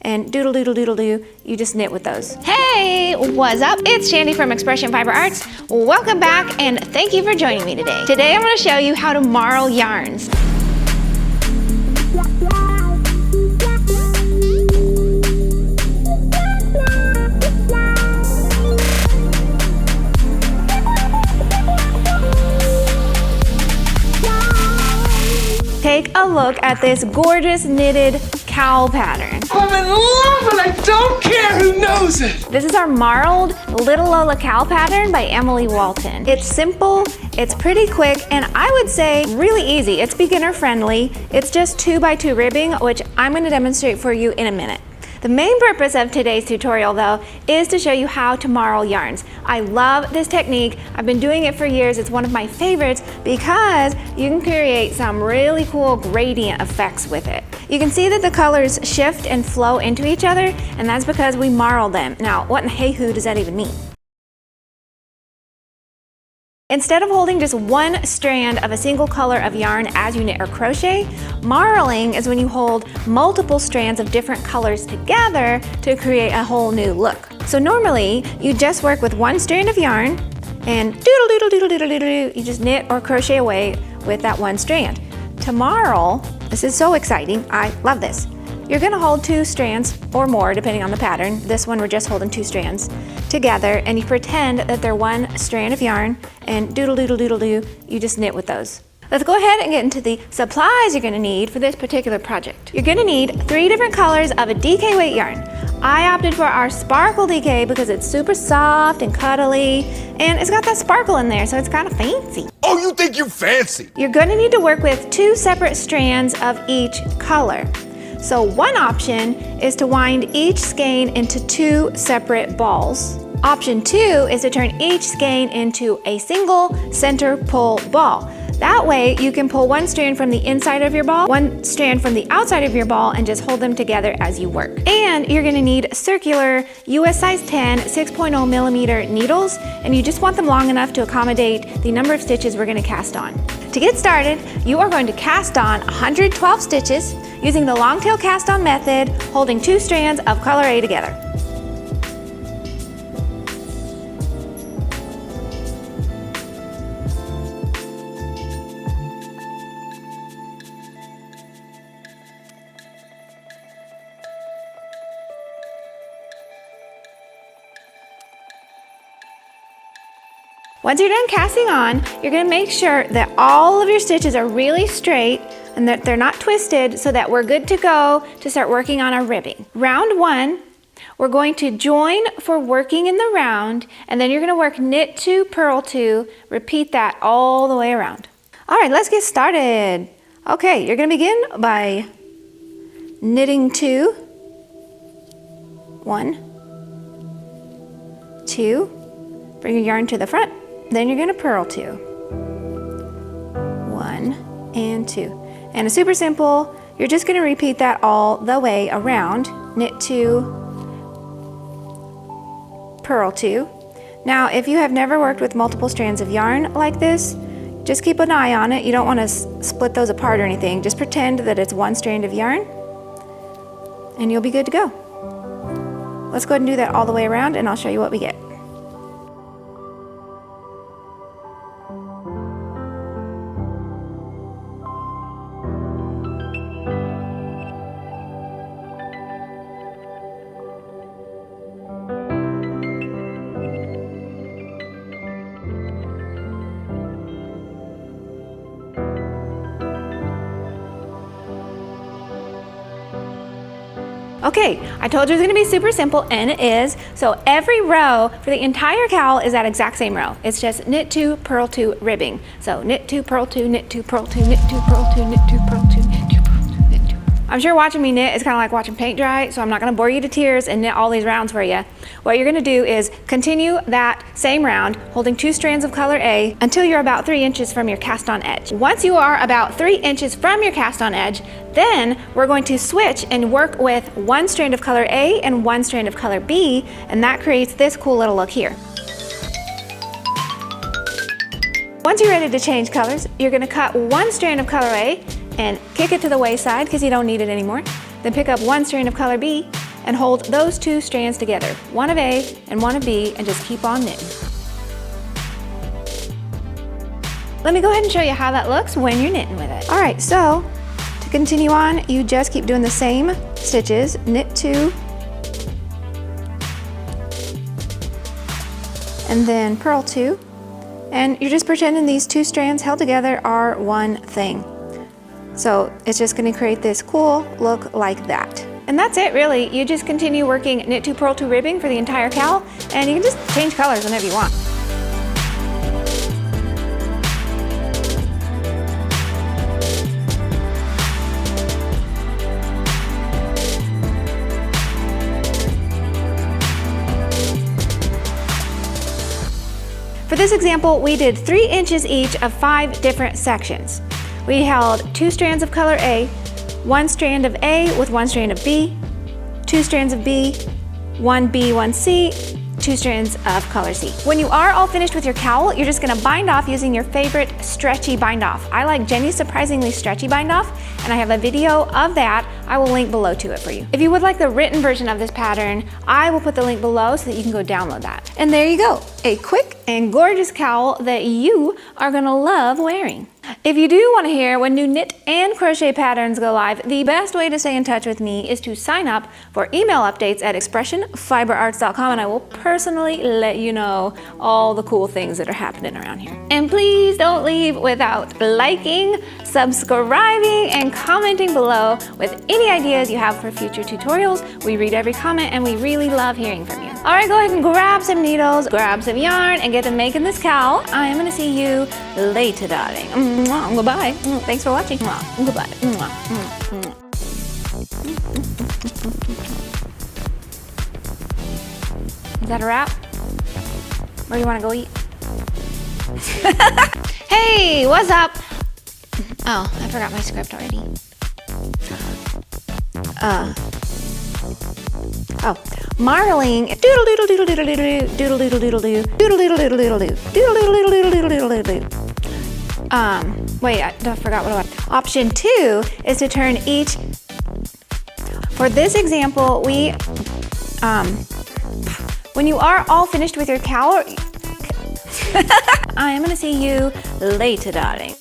and doodle doodle doodle doo, you just knit with those. Hey, what's up? It's Chandi from Expression Fiber Arts. Welcome back and thank you for joining me today. Today I'm going to show you how to marl yarns. Take a look at this gorgeous knitted cowl pattern. I'm in love and I don't care who knows it. This is our marled Little Lola cowl pattern by Emily Walton. It's simple, it's pretty quick, and I would say really easy. It's beginner friendly. It's just 2x2 ribbing, which I'm going to demonstrate for you in a minute. The main purpose of today's tutorial though is to show you how to marl yarns. I love this technique. I've been doing it for years. It's one of my favorites because you can create some really cool gradient effects with it. You can see that the colors shift and flow into each other, and that's because we marl them. Now, what in the hey-hoo does that even mean? Instead of holding just one strand of a single color of yarn as you knit or crochet, marling is when you hold multiple strands of different colors together to create a whole new look. So normally, you just work with one strand of yarn and doodle doodle doodle doodle doodle, you just knit or crochet away with that one strand. To marl, this is so exciting, I love this. You're gonna hold two strands or more depending on the pattern. This one we're just holding two strands together, and you pretend that they're one strand of yarn and doodle doodle doodle doo, you just knit with those. Let's go ahead and get into the supplies you're gonna need for this particular project. You're gonna need 3 different colors of a DK weight yarn. I opted for our sparkle DK because it's super soft and cuddly, and it's got that sparkle in there, so it's kind of fancy. Oh, you think you're fancy? You're gonna need to work with 2 separate strands of each color. So one option is to wind each skein into 2 separate balls. Option 2 is to turn each skein into a single center pull ball. That way you can pull one strand from the inside of your ball, one strand from the outside of your ball, and just hold them together as you work. And you're gonna need circular US size 10 6.0 millimeter needles, and you just want them long enough to accommodate the number of stitches we're gonna cast on. To get started, you are going to cast on 112 stitches using the long tail cast on method, holding 2 strands of color A together. Once you're done casting on, you're gonna make sure that all of your stitches are really straight and that they're not twisted, so that we're good to go to start working on our ribbing. Round 1, we're going to join for working in the round, and then you're gonna work knit 2, purl 2, repeat that all the way around. All right, let's get started. Okay, you're gonna begin by knitting 2, 1, 2, bring your yarn to the front. Then you're gonna purl 2, 1 and 2. And it's super simple. You're just gonna repeat that all the way around. Knit 2, purl 2. Now, if you have never worked with multiple strands of yarn like this, just keep an eye on it. You don't wanna split those apart or anything. Just pretend that it's one strand of yarn and you'll be good to go. Let's go ahead and do that all the way around and I'll show you what we get. Okay, I told you it was gonna be super simple, and it is. So every row for the entire cowl is that exact same row. It's just knit 2, purl 2, ribbing. So knit 2, purl 2, knit 2, purl 2, knit 2, purl 2, knit 2, purl 2, knit 2, purl 2, knit 2. I'm sure watching me knit is kind of like watching paint dry, so I'm not gonna bore you to tears and knit all these rounds for you. What you're gonna do is continue that same round, holding 2 strands of color A until you're about 3 inches from your cast on edge. Once you are about 3 inches from your cast on edge, then we're going to switch and work with 1 strand of color A and 1 strand of color B, and that creates this cool little look here. Once you're ready to change colors, you're gonna cut 1 strand of color A and kick it to the wayside because you don't need it anymore. Then pick up 1 strand of color B and hold those two strands together, one of A and one of B, and just keep on knitting. Let me go ahead and show you how that looks when you're knitting with it. All right, so to continue on, you just keep doing the same stitches, knit 2, and then purl 2, and you're just pretending these two strands held together are one thing. So it's just going to create this cool look like that. And that's it really. You just continue working knit 2, purl 2 ribbing for the entire cowl, and you can just change colors whenever you want. For this example, we did 3 inches each of 5 different sections. We held 2 strands of color A, 1 strand of A with 1 strand of B, 2 strands of B, 1 B, 1 C, 2 strands of color C. When you are all finished with your cowl, you're just gonna bind off using your favorite stretchy bind off. I like Jenny's surprisingly stretchy bind off, and I have a video of that. I will link below to it for you. If you would like the written version of this pattern, I will put the link below so that you can go download that. And there you go, a quick and gorgeous cowl that you are gonna love wearing. If you do want to hear when new knit and crochet patterns go live, the best way to stay in touch with me is to sign up for email updates at expressionfiberarts.com, and I will personally let you know all the cool things that are happening around here. And please don't leave without liking, subscribing, and commenting below with any ideas you have for future tutorials. We read every comment and we really love hearing from you. All right, go ahead and grab some needles, grab some yarn, and get to making this cowl. I am going to see you later, darling. Goodbye. Thanks for watching. Goodbye. Is that a wrap? Where do you want to go eat? Hey, what's up? Oh, I forgot my script already. Marling. Doodle doodle doodle doodle doodle doodle doodle doodle doo doodle doodle doodle doodle doo doodle doodle doodle doodle doodle doodle doo. Wait, I forgot what it was. Option 2 is to turn each. For this example, we, when you are all finished with your cowl, I am gonna see you later, darling.